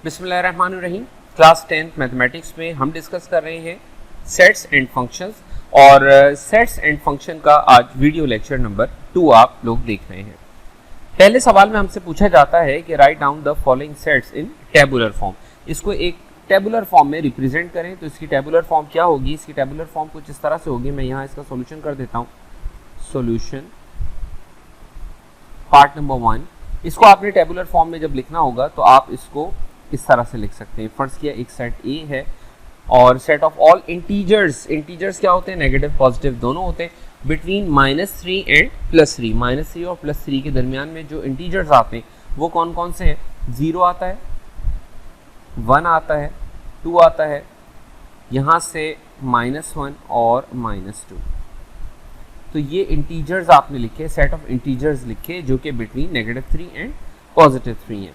बिस्मिल्लाहिर्रहमानिर्रहीम। Class 10th mathematics में हम डिस्कस कर रहे हैं सेट्स एंड फंक्शंस, और सेट्स एंड फंक्शन का आज वीडियो लेक्चर नंबर 2 आप लोग देख रहे हैं। पहले सवाल में हमसे पूछा जाता है कि write down the following sets in tabular form. इसको एक टेबुलर फॉर्म में रिप्रेजेंट करें तो इसकी टेबुलर फॉर्म क्या होगी। इसकी टेबुलर फॉर्म कुछ इस तरह से होगी। मैं यहाँ इसका सॉल्यूशन कर देता हूँ। सॉल्यूशन पार्ट नंबर 1, इसको आपने टेबुलर फॉर्म में जब लिखना होगा तो आप इसको इस तरह से लिख सकते हैं। फर्स्ट किया एक सेट ए है और set of all integers. Integers क्या होते हैं? नेगेटिव पॉजिटिव दोनों होते हैं। बिटवीन -3 एंड +3, -3 और +3 के दरमियान में जो इंटीजर्स आते हैं वो कौन कौन से हैं? 0 आता है, 1 आता है, 2 आता है, यहाँ से -1 और -2। तो ये इंटीजर्स आपने लिखे, सेट ऑफ इंटीजर्स लिखे जो कि बिटवीन -3 एंड +3 है।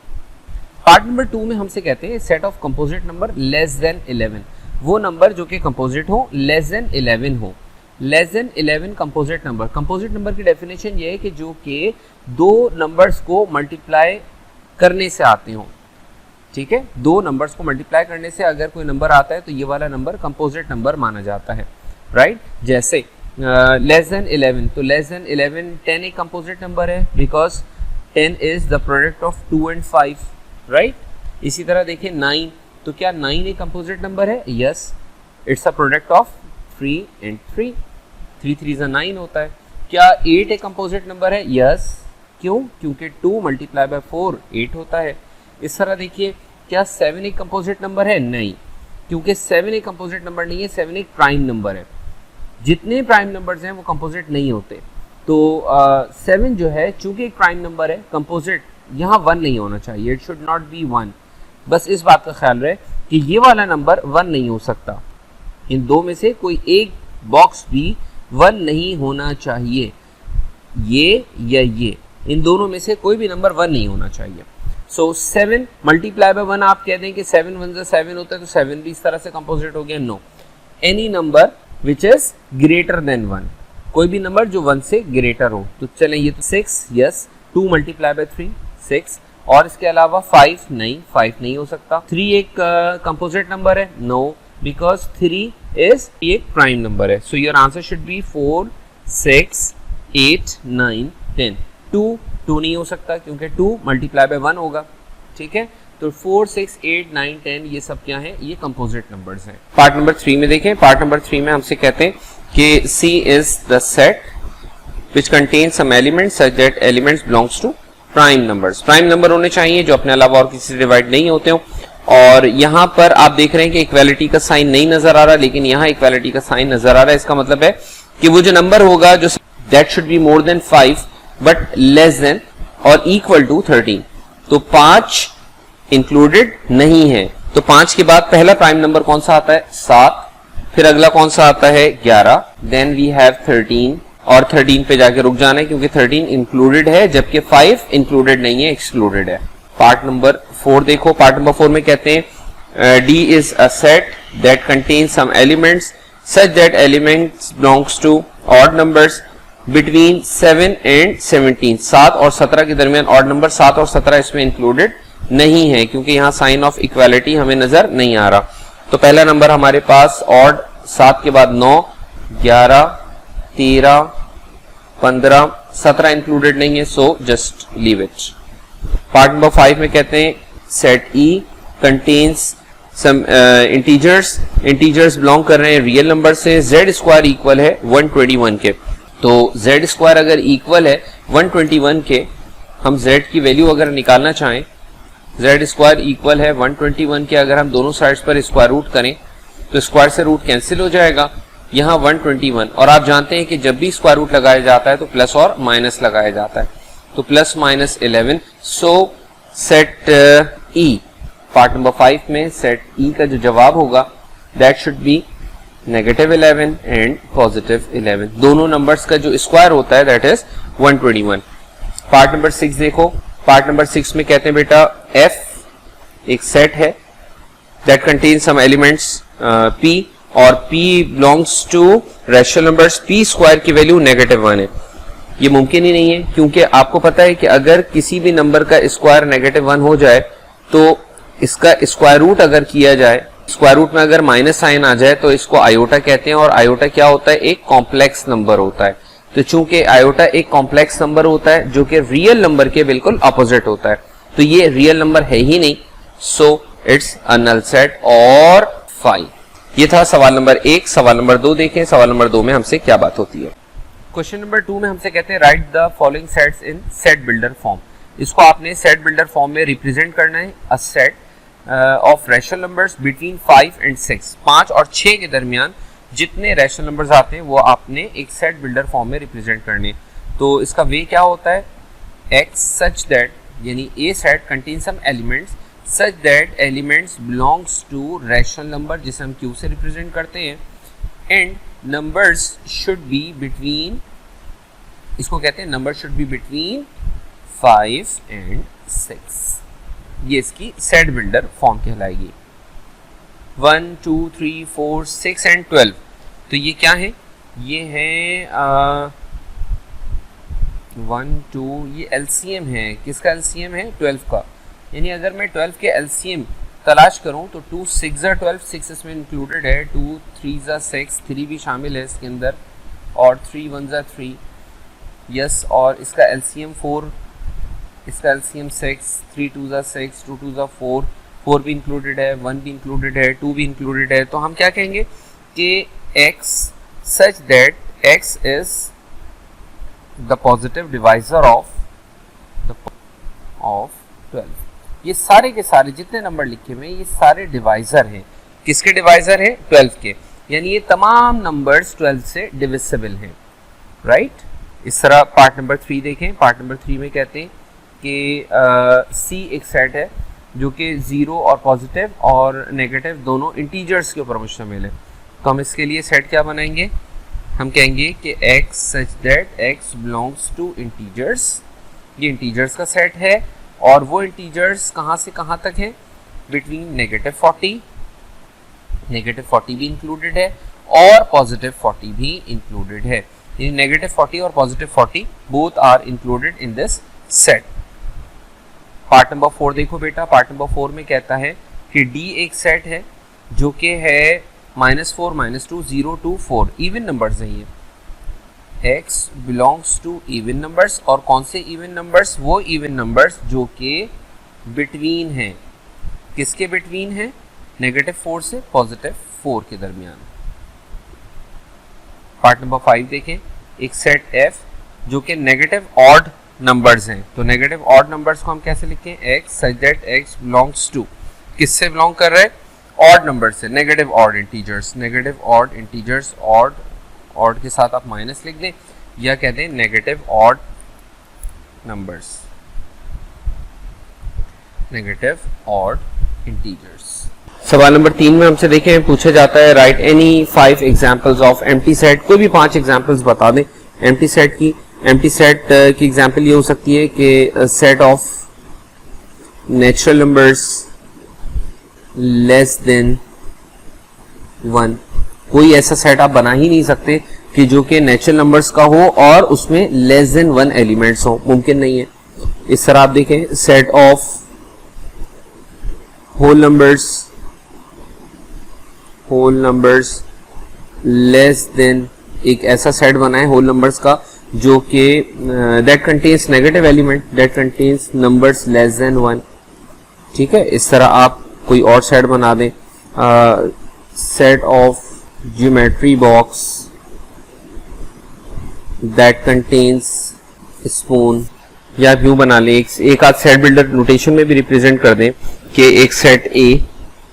पार्ट नंबर 2 में हमसे कहते हैं set of composite number less than 11, वो नंबर जो कि कंपोजिट हो, लेस देन 11 हो। Less than 11 composite number. Composite number की डेफिनेशन ये है कि जो कि दो नंबर्स को मल्टीप्लाई करने से आते हो। ठीक है, दो नंबर्स को मल्टीप्लाई करने से अगर कोई नंबर आता है तो ये वाला नंबर कंपोजिट नंबर माना जाता है। राइट, जैसे लेस देन 11, तो लेस देन 11 10 एक कंपोजिट नंबर है because 10 is the product of 2 and 5। Right, इसी तरह देखिए 9, तो क्या 9 एक कंपोजिट नंबर है? Yes, it's a product of 3 and 3। 3 3 is 9 होता है। क्या 8 एक कंपोजिट नंबर है? यस, क्यों? क्योंकि 2 × 4 8 होता है। इस तरह देखिए, क्या 7 एक कंपोजिट नंबर है? नहीं, क्योंकि 7 एक कंपोजिट नंबर नहीं है, 7 एक प्राइम नंबर है। जितने प्राइम नंबर्स हैं वो कंपोजिट नहीं होते। तो 7 जो है चूंकि एक प्राइम नंबर है, कंपोजिट यहाँ 1 नहीं होना चाहिए, इट शुड नॉट बी 1। बस इस बात का ख्याल रहे कि ये वाला नंबर 1 नहीं हो सकता। इन दो में से कोई एक बॉक्स भी 1 नहीं होना चाहिए, ये या ये, इन दोनों में से कोई भी नंबर 1 नहीं होना चाहिए। सो 7 × 1 आप कह दें कि 7 1 × 7 होता है, तो 7 भी इस तरह से कंपोजिट हो गया। No, any number which is greater than 1, कोई भी नंबर जो 1 से ग्रेटर हो। तो चलें, ये तो 6, यस, 2 × 3 6, और इसके अलावा 5 नहीं, 5 नहीं हो सकता। 3 एक कंपोजिट नंबर है? नो, बिकॉज 3 इज एक प्राइम नंबर है। So your answer should be 4 6 8 9 10। 2 नहीं हो सकता क्योंकि 2 × 1 होगा। ठीक है, तो 4 6 8 9 10 ये सब क्या है? ये कंपोजिट नंबर्स हैं। पार्ट नंबर 3 में देखें। पार्ट नंबर 3 में हमसे कहते हैं कि C is the set which contain some elements such that elements belongs to prime numbers. Prime number होने चाहिए जो अपने अलावा और किसी से डिवाइड नहीं होते हो। और यहाँ पर आप देख रहे हैं कि इक्वालिटी का साइन नहीं नजर आ रहा, लेकिन यहाँ इक्वालिटी का साइन नजर आ रहा है। इसका मतलब है कि वो जो नंबर होगा जो that should be more than 5 but less than और इक्वल टू 13। तो 5 इंक्लूडेड नहीं है। तो 5 के बाद पहला प्राइम नंबर कौन सा आता है? 7। फिर अगला कौन सा आता है? 11। देन वी हैव 13, और 13 पे जाके रुक जाना है क्योंकि 13 इंक्लूडेड है, जबकि 5 इंक्लूडेड नहीं है, एक्सक्लूडेड है। पार्ट नंबर 4 देखो। पार्ट नंबर 4 में कहते हैं D is a set that contains some elements such that elements belongs to odd numbers between 7 and 17। 7 और 17 के दरमियान ऑड नंबर। 7 और 17 इसमें इंक्लूडेड नहीं है क्योंकि यहाँ साइन ऑफ इक्वालिटी हमें नजर नहीं आ रहा। तो पहला नंबर हमारे पास ऑड, 7 के बाद 9 11 13 15 17 इंक्लूडेड नहीं है, so just leave it. Part number 5 में कहते हैं set E contains some integers. Integers belong कर रहे हैं रियल नंबर से। Z² इक्वल है 121 के। तो Z² अगर इक्वल है 121 के, हम Z की वैल्यू अगर निकालना चाहें, Z² इक्वल है 121 के, अगर हम दोनों साइड्स पर स्क्वायर रूट करें तो स्क्वायर से रूट कैंसिल हो जाएगा। यहाँ 121, और आप जानते हैं कि जब भी स्क्वायर रूट लगाया जाता है तो प्लस और माइनस लगाया जाता है, तो प्लस माइनस 11। सो सेट E, पार्ट नंबर 5 में सेट E का जो जवाब होगा दैट शुड बी -11 एंड +11। दोनों नंबर्स का जो स्क्वायर होता है दैट इज 121। पार्ट नंबर 6 देखो। पार्ट नंबर 6 में कहते हैं बेटा F एक सेट है that contains some elements P, और P belongs to rational numbers. P² की वैल्यू -1 है। ये मुमकिन ही नहीं है क्योंकि आपको पता है कि अगर किसी भी नंबर का स्क्वायर -1 हो जाए तो इसका स्क्वायर रूट अगर किया जाए, स्क्वायर रूट में अगर माइनस साइन आ जाए तो इसको आयोटा कहते हैं, और आयोटा क्या होता है, एक कॉम्प्लेक्स नंबर होता है। तो चूंकि आयोटा एक कॉम्प्लेक्स नंबर होता है जो कि रियल नंबर के बिल्कुल अपोजिट होता है, तो ये रियल नंबर है ही नहीं, so it's a null set और फाई। ये था सवाल नंबर 1। सवाल नंबर 2 देखें। सवाल नंबर 2 में हमसे क्या बात होती है। क्वेश्चन नंबर 2 में हमसे कहते हैं right the following sets in set builder form. इसको आपने सेट बिल्डर फॉर्म में रिप्रेजेंट करना है। अ set of rational numbers between 5 and 6, 5 और 6 के दरमियान जितने रैशनल नंबर्स आते हैं वो आपने एक सेट बिल्डर फॉर्म में रिप्रेजेंट करने। तो इसका वे क्या होता है, x सच दैट, यानी a set contain some elements such that elements belongs to rational number, जिसे हम q से रिप्रेजेंट करते हैं, and numbers should be between, इसको कहते हैं number should be between 5 and 6। ये इसकी सेट बिल्डर फॉर्म कहलाएगी। 1 2 3 4 6 एंड 12, तो ये क्या है, ये है 1 2, ये एलसीएम है। किसका एलसीएम है, 12 का। यानी अगर मैं 12 के एलसीएम तलाश करूं तो 2 6 12, 6 इसमें इंक्लूडेड है, 2 3 6, 3 भी शामिल है इसके अंदर, और 3 1 3, यस। और इसका एलसीएम 4, इसका एलसीएम 6, 3 2 6, 2 2 4, 4 भी इंक्लूडेड है, 1 भी इंक्लूडेड है, 2 भी इंक्लूडेड है। तो हम क्या कहेंगे कि x such that x is the positive divisor of 12। ये सारे के सारे जितने नंबर लिखे हुए हैं ये सारे डिवाइजर हैं। किसके डिवाइजर हैं, 12 के। यानी ये तमाम नंबर्स 12 से डिविजिबल हैं, राइट। इस तरह पार्ट नंबर 3 देखें। पार्ट नंबर 3 में कहते हैं कि C एक सेट है जो कि 0 और पॉजिटिव और नेगेटिव दोनों इंटीजर्स के ऊपर मुश्तमिल है। तो हम इसके लिए सेट क्या बनाएंगे, हम कहेंगे कि x such that x belongs to integers. ये इंटीजर्स का सेट है, और वो इंटीजर्स कहाँ से कहाँ तक हैं, बिटवीन -40, -40 भी इंक्लूडेड है, और +40 भी इंक्लूडेड है। यानी -40 और +40 both are included in this set. Part number 4 देखो बेटा। पार्ट नंबर 4 में कहता है कि D एक सेट है जो कि है -4 -2 0 2 4, इवन नंबर्स हैं ये। x belongs to even numbers, और कौन से इवन नंबर्स, वो इवन नंबर्स जो कि बिटवीन हैं। किसके बिटवीन है, -4 से +4 के दरमियान। पार्ट नंबर 5 देखें। एक सेट f जो कि नेगेटिव ऑड नंबर्स हैं। तो नेगेटिव ऑड नंबर्स को हम कैसे लिखें, x such that x belongs to, किससे बिलोंग कर रहे हैं, ऑड नंबर से, negative odd integers. Negative odd integers, odd के साथ आप माइनस लिख दें, या कहते हैं negative odd numbers, negative odd integers. सवाल नंबर 3 में हमसे देखें, पूछा जाता है write any 5 examples of empty set. कोई भी 5 एग्जांपल्स बता दें एम्प्टी सेट की। एम्प्टी सेट की एग्जांपल ये हो सकती है कि set of natural numbers less then 1। कोई ऐसा सेट आप बना ही नहीं सकते कि जो कि नेचुरल नंबर्स का हो और उसमें लेस देन 1 एलिमेंट्स हो, मुमकिन नहीं है। इस तरह आप देखें, set of whole numbers less than, एक ऐसा सेट बना है होल नंबर्स का जो कि that contains negative element, that contains numbers less then 1। ठीक है, इस तरह आप कोई और सेट बना दें, set of geometry box that contains spoon, या यूं बना लें, एक आध सेट बिल्डर नोटेशन में भी रिप्रेजेंट कर दें कि एक set A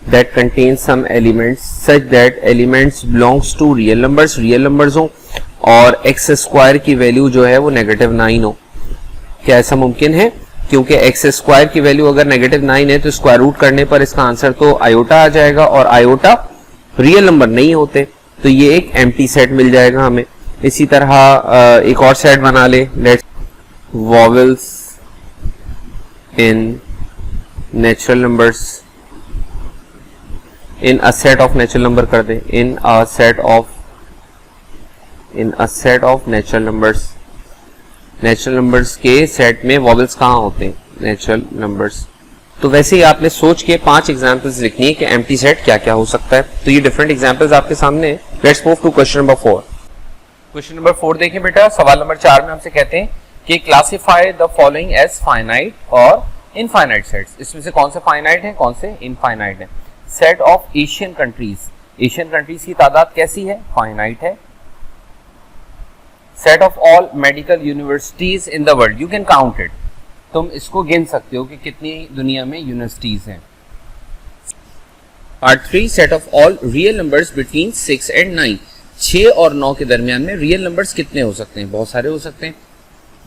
that contains some elements such that elements belongs to real numbers हो, और एक्स स्क्वायर की वैल्यू जो है वो -9 हो। क्या ऐसा मुमकिन है? क्योंकि एक्स स्क्वायर की वैल्यू अगर -9 है तो स्क्वायर रूट करने पर इसका आंसर तो आयोटा आ जाएगा, और आयोटा रियल नंबर नहीं होते, तो ये एक एम्प्टी सेट मिल जाएगा हमें। इसी तरह एक और सेट बना ले, let's vowels in natural numbers, in a set of natural number कर दे, in a set of natural numbers. Natural numbers के सेट में वॉवेल्स कहाँ होते हैं, नेचुरल नंबर्स। तो वैसे ही आपने सोच के 5 एग्जांपल्स लिखनी है कि एम्प्टी सेट क्या क्या हो सकता है। तो ये डिफरेंट एग्जांपल्स आपके सामने है। Let's move to question number 4। Question number 4 देखें बेटा, सवाल नंबर 4 में हमसे कहते हैं कि classify the following as finite और इनफाइनाइट सेट्स। इसमें से कौन से फाइनाइट है, कौन से इनफाइनाइट है। Set of Asian countries, Asian countries की तादाद कैसी है, फाइनाइट है। Set of all medical universities in the world, you can count it, तुम इसको गिन सकते हो कि कितनी दुनिया में यूनिवर्सिटीज हैं। Part 3, set of all real numbers between 6 and 9, 6 और 9 के दरमियान में रियल नंबर्स कितने हो सकते हैं, बहुत सारे हो सकते हैं।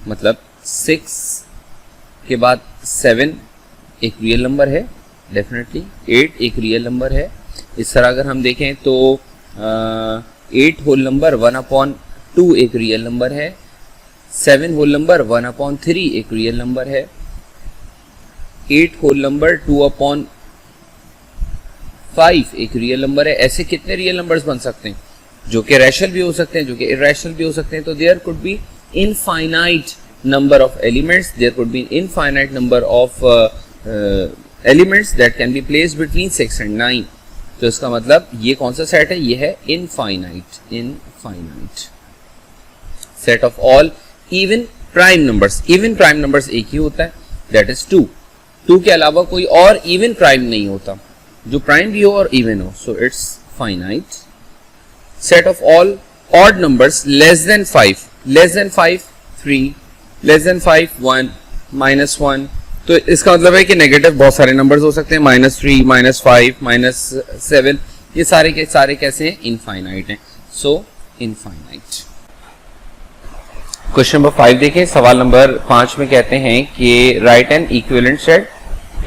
मतलब 6 के बाद 7 एक रियल नंबर है डेफिनेटली, 8 एक रियल नंबर है। इस तरह अगर हम देखें तो 8 होल नंबर 1/2 एक रियल नंबर है। 7 होल नंबर 1/3 एक रियल नंबर है। 8 होल नंबर 2/5 एक रियल नंबर है। ऐसे कितने रियल नंबर्स बन सकते हैं, जो कि रैशनल भी हो सकते हैं, जो कि इरैशनल भी हो सकते हैं। तो there could be infinite number of elements, there could be infinite number of elements that can be placed between 6 and 9। तो इसका मतलब ये कौन सा सेट है, ये है infinite. Infinite set of all even prime numbers, even prime numbers एक ही होता है, दैट इज 2। 2 के अलावा कोई और इवन प्राइम नहीं होता जो प्राइम भी हो और इवन हो, so it's finite. Set of all odd numbers less then 5, less than 5 3, less than 5 1, -1। तो इसका मतलब है कि नेगेटिव बहुत सारे नंबर्स हो सकते हैं, -3, -5, -7, ये सारे के सारे कैसे हैं, इनफाइनाइट हैं। सो इनफाइनाइट। क्वेश्चन नंबर 5 देखें, सवाल नंबर 5 में कहते हैं कि write an equivalent set,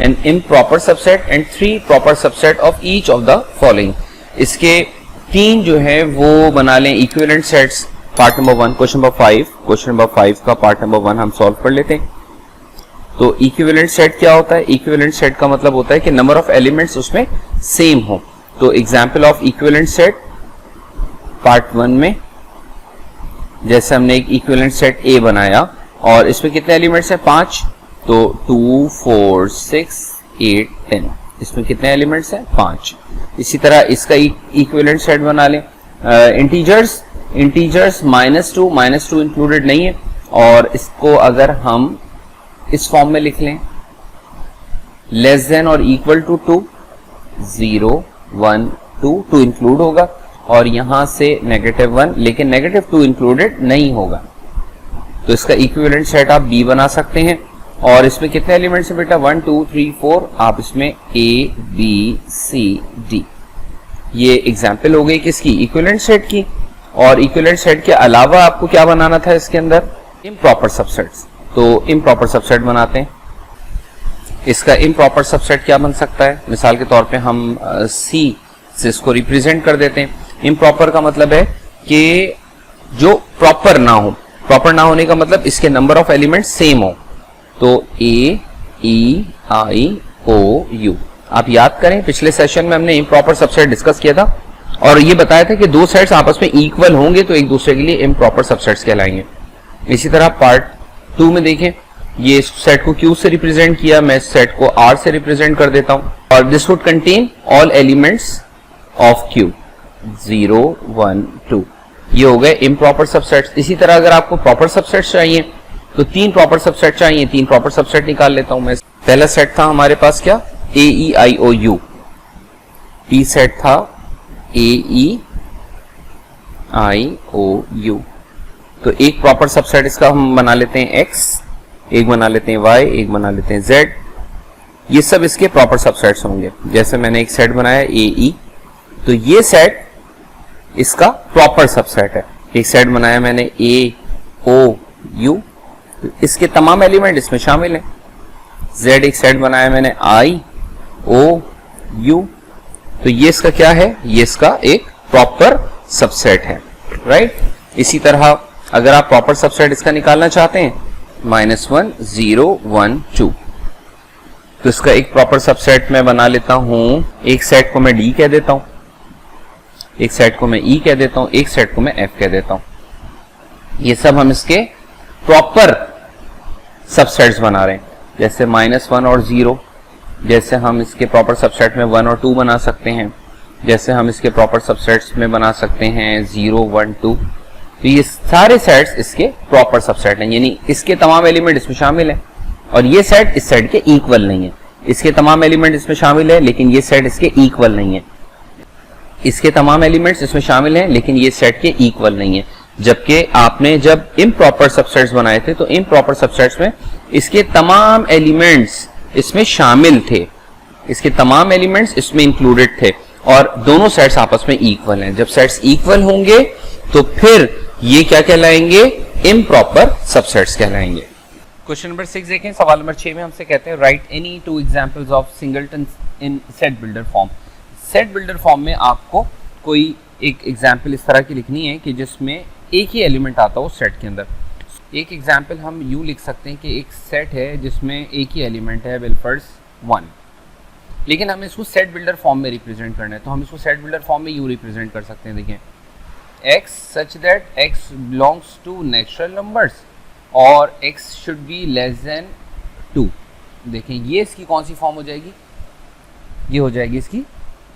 an improper subset and 3 proper subset of each of the following. इसके 3 जो है वो बना लें equivalent sets. Part number 1 question number 5, question number 5 का पार्ट नंबर 1 हम सॉल्व कर लेते हैं। तो इक्विवेलेंट सेट क्या होता है, इक्विवेलेंट सेट का मतलब होता है कि नंबर ऑफ एलिमेंट्स उसमें सेम हो। तो example of equivalent set part 1 में जैसे हमने एक इक्विवेलेंट सेट ए बनाया और इसमें कितने एलिमेंट्स हैं, 5। तो 2 4 6 8 10, इसमें कितने एलिमेंट्स हैं, 5। इसी तरह इसका इक्विवेलेंट सेट बना लें। इंटीजर्स -2 इंक्लूडेड नहीं है, और इसको अगर हम इस फॉर्म में लिख लें, लेस देन और इक्वल टू 2, 0 1 2 इंक्लूड होगा, और यहां से -1, लेकिन -2 इंक्लूडेड नहीं होगा। तो इसका इक्विवेलेंट सेट आप बी बना सकते हैं। और इसमें कितने एलिमेंट्स हैं बेटा, 1 2 3 4, आप इसमें ए बी सी डी। ये एग्जाम्पल हो गई किसकी, इक्विवेलेंट सेट की। और इक्विवेलेंट सेट के अलावा आपको क्या बनाना था इसके अंदर, इम्प्रॉपर सबसेट्स। तो इम्प्रॉपर सबसेट बनाते हैं। इसका इम्प्रॉपर सबसेट क्या बन सकता है, मिसाल के तौर पे हम सी से इसको रिप्रेजेंट कर देते हैं। इम्प्रॉपर का मतलब है कि जो प्रॉपर ना हो, प्रॉपर ना होने का मतलब इसके नंबर ऑफ एलिमेंट सेम हो। तो ए ई आई ओ यू, आप याद करें पिछले सेशन में हमने इम्प्रॉपर सबसेट डिस्कस किया था और ये बताया था कि 2 सेट्स आपस में इक्वल होंगे तो एक दूसरे के लिए इम्प्रॉपर सबसेट्स कहलाएंगे। इसी तरह पार्ट 2 में देखें, ये सेट को Q से रिप्रेजेंट किया, मैं सेट को R से रिप्रेजेंट कर देता हूं, और this would contain all elements of Q, 0 1 2, ये हो गए इम्प्रॉपर सबसेट्स। इसी तरह अगर आपको प्रॉपर सबसेट्स चाहिए तो 3 प्रॉपर सबसेट चाहिए, 3 प्रॉपर सबसेट निकाल लेता हूं मैं। पहला सेट था हमारे पास क्या, ए ई आई ओ यू। टी सेट था ए ई आई ओ यू। तो एक प्रॉपर सबसेट इसका हम बना लेते हैं x, एक बना लेते हैं y, एक बना लेते हैं z। ये सब इसके प्रॉपर सबसेट्स होंगे। जैसे मैंने एक सेट बनाया ए ई, तो ये सेट इसका प्रॉपर सबसेट है। एक सेट बनाया मैंने ए ओ यू, तो इसके तमाम एलिमेंट इसमें शामिल हैं। z एक सेट बनाया मैंने आई ओ यू, तो ये इसका क्या है, ये इसका एक प्रॉपर सबसेट है, राइट। इसी तरह अगर आप प्रॉपर सबसेट इसका निकालना चाहते हैं, -1 0 1 2, तो इसका एक प्रॉपर सबसेट मैं बना लेता हूं। एक सेट को मैं डी कह देता हूं, एक सेट को मैं ई कह देता हूं, एक सेट को मैं एफ कह देता हूं। ये सब हम इसके प्रॉपर सबसेट्स बना रहे हैं। जैसे -1 और 0 जैसे हम इसके प्रॉपर सबसेट में 1 और 2 बना सकते हैं, जैसे हम इसके प्रॉपर सबसेट्स में बना सकते हैं 0, 1, 2। तो ये सारे सेट्स इसके प्रॉपर सबसेट हैं, यानी इसके तमाम एलिमेंट इसमें शामिल हैं और ये सेट इस सेट के इक्वल नहीं है। इसके तमाम एलिमेंट इसमें शामिल है लेकिन ये सेट इसके इक्वल नहीं है। इसके तमाम एलिमेंट्स इसमें शामिल हैं लेकिन ये सेट के इक्वल नहीं है। जबकि आपने जब इम्प्रॉपर सबसेट्स बनाए थे तो इम्प्रॉपर सबसेट्स में इसके तमाम एलिमेंट्स इसमें शामिल थे, इसके तमाम एलिमेंट्स इसमें इंक्लूडेड थे और दोनों सेट्स आपस में इक्वल हैं। जब सेट्स इक्वल होंगे तो फिर ये क्या कहलाएंगे? इम्प्रॉपर सबसेट्स कहलाएंगे। क्वेश्चन नंबर 6 देखें। सवाल नंबर 6 में हमसे कहते हैं write any 2 examples of singleton in set builder form. Set builder form में आपको कोई एक एग्जाम्पल इस तरह की लिखनी है कि जिसमें एक ही एलिमेंट आता हो सेट के अंदर। एक एग्जाम्पल हम यूँ लिख सकते हैं कि एक सेट है जिसमें एक ही एलिमेंट है विलफर्स 1, लेकिन हमें इसको सेट बिल्डर फॉर्म में रिप्रेजेंट करना है। तो हम इसको सेट बिल्डर फॉर्म में यूँ रिप्रेजेंट कर सकते हैं। देखें, x such that x belongs to natural numbers और x should be less than 2। देखें ये इसकी कौन सी फॉर्म हो जाएगी? ये हो जाएगी इसकी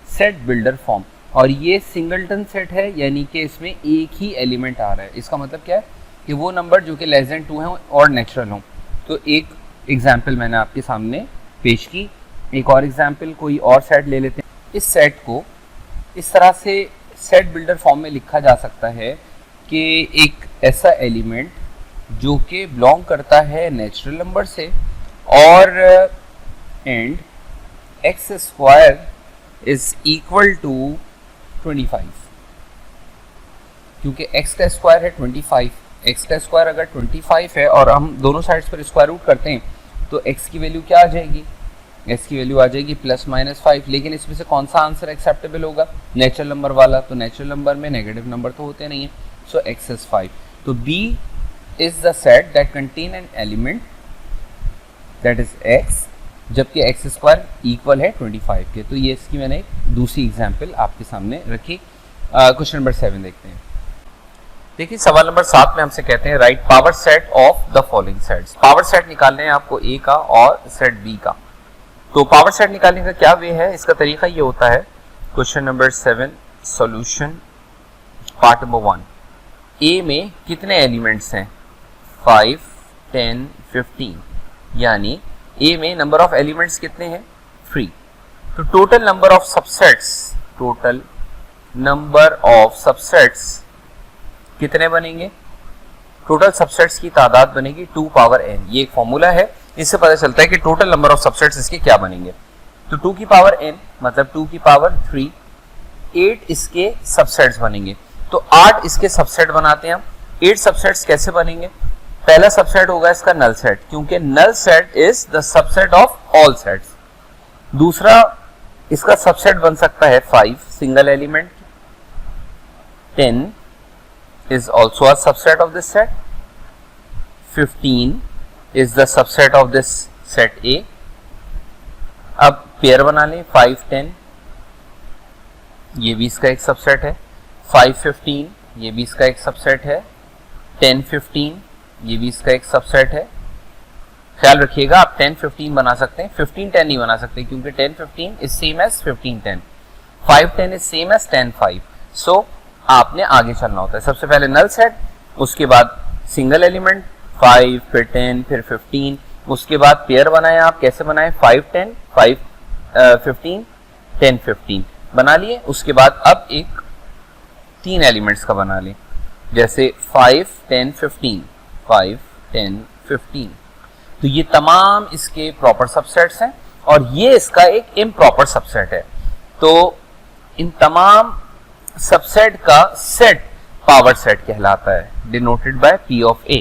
सेट बिल्डर फॉर्म। और ये सिंगलटन सेट है यानी कि इसमें एक ही एलिमेंट आ रहा है। इसका मतलब क्या है कि वो नंबर जो कि लेस देन 2 हैं और नेचुरल हों। तो एक एग्जाम्पल मैंने आपके सामने पेश की। एक और एग्जाम्पल कोई और सेट ले लेते हैं। इस सेट को इस तरह से सेट बिल्डर फॉर्म में लिखा जा सकता है कि एक ऐसा एलिमेंट जो कि बिलोंग करता है नेचुरल नंबर से और and x square is equal to 25, क्योंकि x का स्क्वायर है 25। x का स्क्वायर अगर 25 है और हम दोनों साइड्स पर स्क्वायर रूट करते हैं तो x की वैल्यू क्या आ जाएगी? x की वैल्यू आ जाएगी ±5। लेकिन इसमें से कौन सा आंसर एक्सेप्टेबल होगा? नेचुरल नंबर वाला। तो नेचुरल नंबर में नेगेटिव नंबर तो होते नहीं है। सो x इज 5। तो B is the set that contain an element that is x, जबकि x स्क्वायर इक्वल है 25 के। तो ये इसकी मैंने एक दूसरी एग्जाम्पल आपके सामने रखी। क्वेश्चन नंबर 7 देखते हैं। देखिए सवाल नंबर 7 में हमसे कहते हैं right power set of the following sets. Power set निकालने हैं आपको A का और सेट B का। तो पावर सेट निकालने का क्या वे है? इसका तरीका ये होता है। Question number 7 solution part number 1। A में कितने एलिमेंट्स हैं? 5, 10, 15। यानी A में नंबर ऑफ एलिमेंट्स कितने हैं? 3। तो टोटल नंबर ऑफ सबसेट्स कितने बनेंगे? टोटल सबसेट्स की तादाद बनेगी 2 पावर n। ये एक फॉर्मूला है, इससे पता चलता है कि टोटल नंबर ऑफ सबसेट्स इसके क्या बनेंगे। तो 2 की पावर n मतलब 2 की पावर 3, 8 इसके सबसेट्स बनेंगे। तो 8 इसके सबसेट बनाते हैं हम। 8 सबसेट्स कैसे बनेंगे? पहला सबसेट होगा इसका नल सेट, क्योंकि null set is the subset of all sets. दूसरा इसका सबसेट बन सकता है 5 single element. 10 is also a subset of this set. 15 is the subset of this set A. अब पेयर बना लें 5, 10, ये भी इसका एक सबसेट है। 5, 15 ये भी इसका एक सबसेट है। 10, 15 ये भी इसका एक सबसेट है। ख्याल रखिएगा आप 10, 15 बना सकते हैं, 15, 10 नहीं बना सकते क्योंकि 10, 15 is same as 15, 10. 5, 10 is same as 10, 5. So आपने आगे चलना होता है। सबसे पहले नल सेट, उसके बाद सिंगल एलिमेंट 5, फिर 10, फिर 15, उसके बाद पेयर बनाए। आप कैसे बनाए? 5, 10, 5, 15, 10, 15 बना लिए। उसके बाद अब एक 3 एलिमेंट्स का बना लें, जैसे 5, 10, 15, 5, 10, 15। तो ये तमाम इसके प्रॉपर सबसेट्स हैं और ये इसका एक इम्प्रॉपर सबसेट है। तो इन तमाम सबसेट का सेट पावर सेट कहलाता है, denoted by P of A।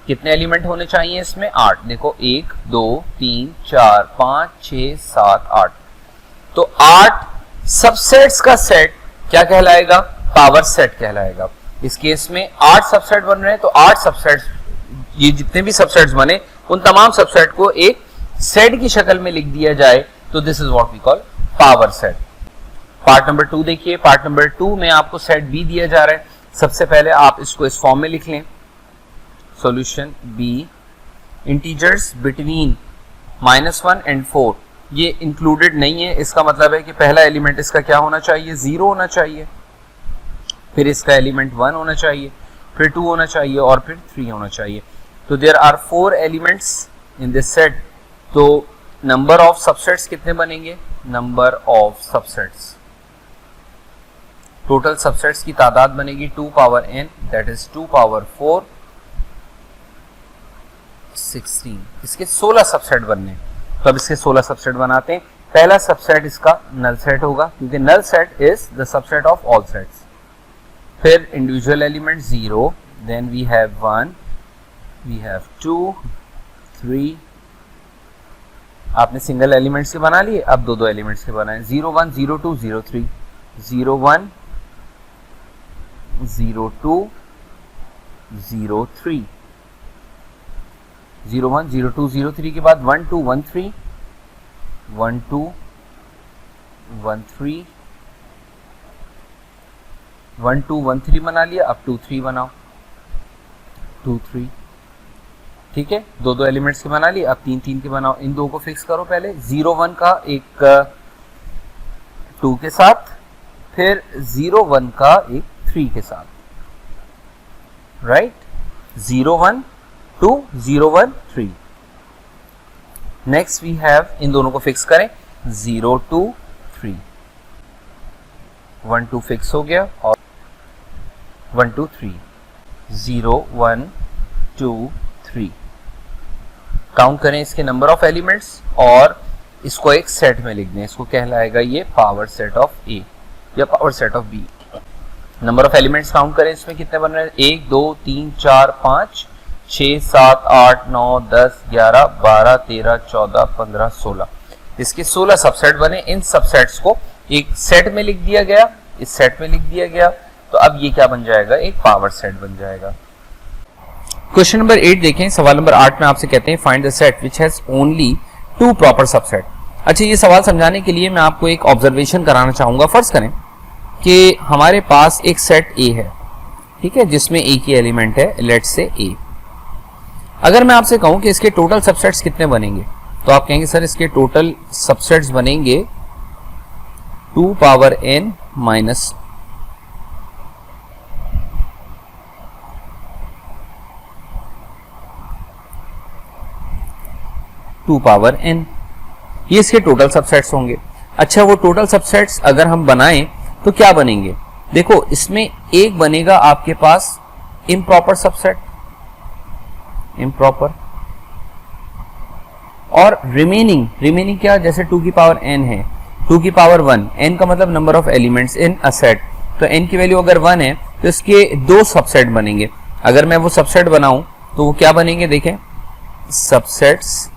कितने एलिमेंट होने चाहिए इसमें? 8। देखो 1, 2, 3, 4, 5, 6, 7, 8। तो 8 सबसेट्स का सेट क्या कहलाएगा? पावर सेट कहलाएगा। इस केस में 8 सबसेट बन रहे हैं तो 8 सबसेट्स, ये जितने भी सबसेट्स बने उन तमाम सबसेट को एक सेट की शक्ल में लिख दिया जाए तो this is what we call power set. Part number 2 देखिए। पार्ट नंबर 2 में आपको सेट बी दिया जा रहा है। सबसे पहले आप इसको इस फॉर्म में लिख लें। Solution B, integers between -1 and 4 ये इंक्लूडेड नहीं है, इसका मतलब है कि पहला एलिमेंट इसका क्या होना चाहिए, 0 होना चाहिए, फिर इसका एलिमेंट 1 होना चाहिए, फिर 2 होना चाहिए और फिर 3 होना चाहिए। तो there are 4 elements in this set. तो नंबर ऑफ सबसेट्स कितने बनेंगे, number of subsets, total subsets की तादाद बनेगी 2 power n, that is 2 power 4 16। इसके 16 सबसेट बनने, तो अब इसके 16 सबसेट बनाते हैं। पहला सबसेट इसका नल सेट होगा, क्योंकि null set is the subset of all sets. फिर individual element 0, then we have 1, we have 2, 3। आपने सिंगल एलिमेंट्स के बना लिए, अब दो एलिमेंट्स के बनाए, 0 1 0 2 0 3, 0 1 0 2 0 3, 0 1 0 2 0 3 के बाद 1 2 1 3, 1 2 1 3, 1 2 1 3 बना लिया। अब 2 3 बनाओ, 2 3, ठीक है, दो एलिमेंट्स के बना लिए। अब 3 3 के बनाओ। इन दो को फिक्स करो, पहले 0 1 का एक 2 के साथ, फिर 0 1 का एक 3 के साथ, राइट, 0 1 2 0 1 3। नेक्स्ट वी हैव, इन दोनों को फिक्स करें, 0 2 3, 1 2 फिक्स हो गया और 1 2 3, 0 1 2 3। काउंट करें इसके नंबर ऑफ एलिमेंट्स और इसको एक सेट में लिख दें, इसको कहलाएगा ये पावर सेट ऑफ ए या power set of B. Number of elements count करें, इसमें कितने बन रहे हैं, 1 2 3 4 5 6 7 8 9 10 11 12 13 14 15 16। इसके 16 सबसेट बने। इन सबसेट्स को एक सेट में लिख दिया गया, इस सेट में लिख दिया गया, तो अब ये क्या बन जाएगा, एक पावर सेट बन जाएगा। क्वेश्चन नंबर 8 देखें। सवाल नंबर 8 में आपसे कहते हैं find the set which has only 2 proper subset. अच्छा, ये सवाल समझाने के लिए मैं आपको एक ऑब्जर्वेशन कराना चाहूंगा। फर्ज करें कि हमारे पास एक सेट ए है, ठीक है, जिसमें ए की एलिमेंट है, लेट्स से ए। अगर मैं आपसे कहूं कि इसके टोटल सबसेट्स कितने बनेंगे, तो आप कहेंगे सर इसके टोटल सबसेट्स बनेंगे 2 power n minus 2 power n, ये इसके टोटल सबसेट्स होंगे। अच्छा, वो टोटल सबसेट्स अगर हम बनाएं तो क्या बनेंगे, देखो इसमें एक बनेगा आपके पास इम्प्रॉपर सबसेट, इम्प्रॉपर, और रिमेनिंग क्या, जैसे 2 की पावर n है, 2 की पावर 1, n का मतलब number of elements in a set, तो n की वैल्यू अगर 1 है तो इसके 2 सबसेट बनेंगे। अगर मैं वो सबसेट बनाऊं तो वो क्या बनेंगे, देखें सबसेट्स,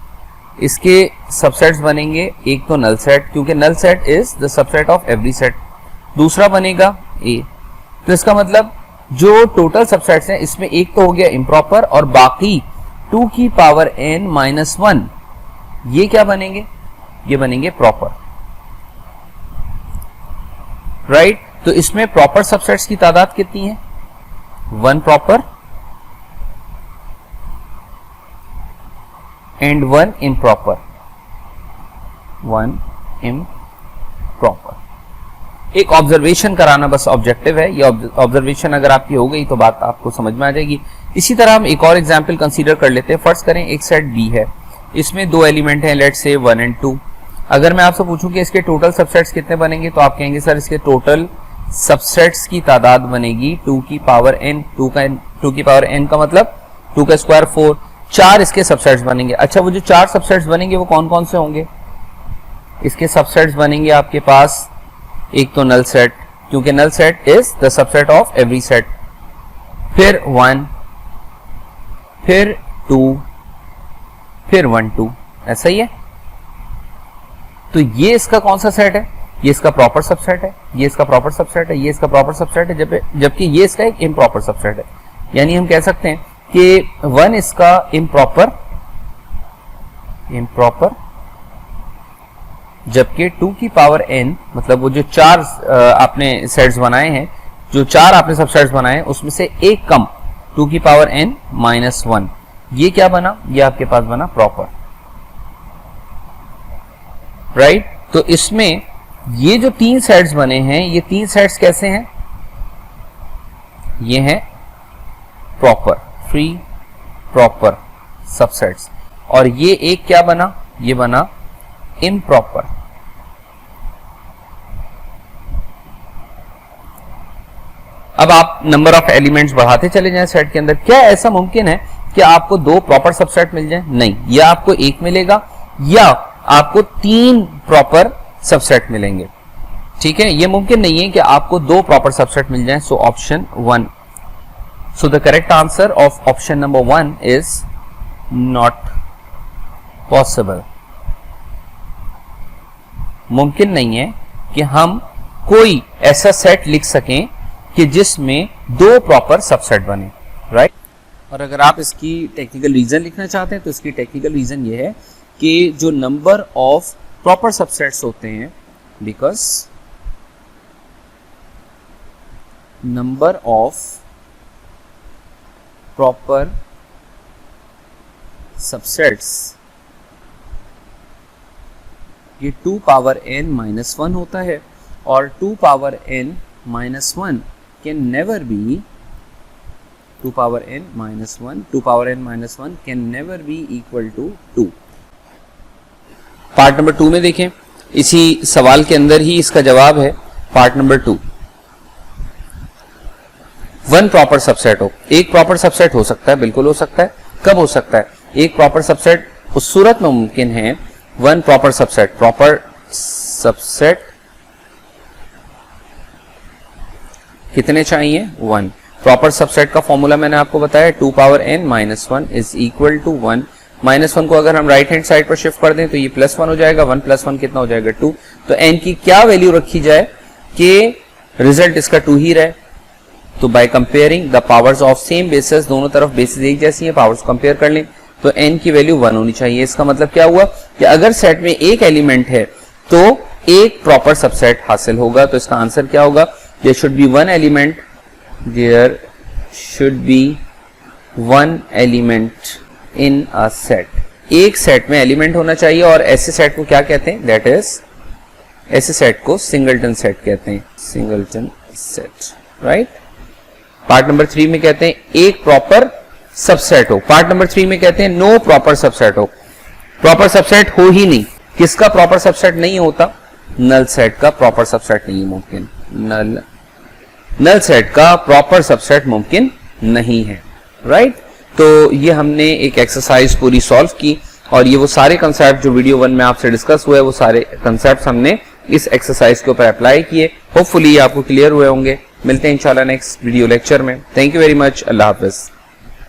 इसके सबसेट्स बनेंगे, एक तो नल सेट, क्योंकि null set is the subset of every set, दूसरा बनेगा ए। तो इसका मतलब जो टोटल सबसेट्स हैं इसमें एक तो हो गया इम्प्रॉपर और बाकी 2 की पावर n माइनस 1, ये क्या बनेंगे, ये बनेंगे प्रॉपर, राइट। तो इसमें प्रॉपर सबसेट्स की तादाद कितनी है, 1 प्रॉपर एंड 1 इम्प्रॉपर, 1 इम्प्रॉपर। एक ऑब्जर्वेशन कराना बस ऑब्जेक्टिव है, ये ऑब्जर्वेशन अगर आपकी हो गई तो बात आपको समझ में आ जाएगी। इसी तरह हम एक और एग्जांपल कंसीडर कर लेते हैं। फर्स्ट करें एक सेट बी है, इसमें 2 एलिमेंट हैं, लेट्स से 1 एंड 2। अगर मैं आपसे पूछूं कि इसके टोटल सबसेट्स कितने बनेंगे, तो आप कहेंगे सर इसके टोटल सबसेट्स की तादाद बनेगी 2 की पावर n, 2 की पावर n का मतलब 2 का स्क्वायर 4, 4 इसके सबसेट्स बनेंगे। अच्छा, वो जो 4 सबसेट्स बनेंगे वो कौन कौन से होंगे, इसके सबसेट्स बनेंगे आपके पास, एक तो नल सेट, क्योंकि null set is the subset of every set, फिर 1, फिर 2, फिर 1 2, ऐसा ही है। तो ये इसका कौन सा सेट है, ये इसका प्रॉपर सबसेट है, ये इसका प्रॉपर सबसेट है, ये इसका प्रॉपर सबसेट है, जबकि ये इसका एक इम्प्रॉपर सबसेट है। यानी हम कह सकते हैं कि 1 इसका इम्प्रॉपर, जबकि 2 की पावर n, मतलब वो जो 4 आपने सेट्स बनाए हैं, जो 4 आपने सबसेट्स बनाए हैं उसमें से एक कम, 2 की पावर n माइनस 1, ये क्या बना, ये आपके पास बना प्रॉपर। राइट। तो इसमें ये जो 3 सेट्स बने हैं, ये 3 सेट्स कैसे हैं? ये हैं प्रॉपर, फ्री प्रॉपर सबसेट्स। और ये एक क्या बना? ये बना इम्प्रॉपर। अब आप नंबर ऑफ एलिमेंट्स बढ़ाते चले जाएं सेट के अंदर। क्या ऐसा मुमकिन है कि आपको 2 प्रॉपर सबसेट मिल जाएं? नहीं, या आपको 1 मिलेगा या आपको 3 प्रॉपर सबसेट मिलेंगे। ठीक है, ये मुमकिन नहीं है कि आपको 2 प्रॉपर सबसेट मिल जाएं। So option 1, so the correct answer of option number 1 is not possible. मुमकिन नहीं है कि हम कोई ऐसा सेट लिख सकें कि जिसमें 2 प्रॉपर सबसेट बने, राइट। और अगर आप इसकी टेक्निकल रीजन लिखना चाहते हैं तो इसकी टेक्निकल रीजन ये है कि जो नंबर ऑफ प्रॉपर सबसेट्स होते हैं, because number of proper subsets ये 2 पावर n माइनस 1 होता है, और 2 power n minus 1 can never be 2 power n minus 1, 2 power n minus 1 can never be equal to 2। Part number 2 में देखें, इसी सवाल के अंदर ही इसका जवाब है। पार्ट नंबर 2, 1 प्रॉपर सबसेट हो। एक प्रॉपर सबसेट हो सकता है, बिल्कुल हो सकता है। कब हो सकता है? एक प्रॉपर सबसेट उस सूरत में मुमकिन है 1 प्रॉपर सबसेट। प्रॉपर सबसेट कितने चाहिए? 1। प्रॉपर सबसेट का फॉर्मूला मैंने आपको बताया, 2 power n minus 1 is equal to 1। Minus 1 को अगर हम राइट हैंड साइड पर शिफ्ट कर दें तो ये +1 हो जाएगा। 1 + 1 कितना हो जाएगा? 2। तो n की क्या वैल्यू रखी जाए कि रिजल्ट इसका 2 ही रहे? तो by comparing the powers of same basis, दोनों तरफ बेसिस एक जैसी है, पावर्स कंपेयर कर लें तो n की वैल्यू 1 होनी चाहिए। इसका मतलब क्या हुआ कि अगर सेट में एक एलिमेंट है तो एक प्रॉपर सबसेट हासिल होगा। तो इसका आंसर क्या होगा? There should be 1 element, there should be 1 element in a set. एक सेट में एलिमेंट होना चाहिए, और ऐसे सेट को क्या कहते हैं? दैट इज, ऐसे सेट को सिंगलटन सेट कहते हैं, singleton set, right. Part number 3 में कहते हैं एक प्रॉपर सबसेट हो। पार्ट नंबर 3 में कहते हैं नो प्रॉपर सबसेट हो। प्रॉपर सबसेट हो ही नहीं। किसका प्रॉपर सबसेट नहीं होता? नल सेट का प्रॉपर सबसेट नहीं मुमकिन। नल सेट का प्रॉपर सबसेट मुमकिन नहीं है, राइट। तो ये हमने एक एक्सरसाइज पूरी सॉल्व की, और ये वो सारे कंसेप्ट जो वीडियो 1 में आपसे डिस्कस हुए, वो सारे कंसेप्ट हमने इस एक्सरसाइज के ऊपर अप्लाई किए। होपफुली आपको क्लियर हुए होंगे। मिलते हैं इंशाल्लाह नेक्स्ट वीडियो लेक्चर में। Thank you very much. Allah Hafiz.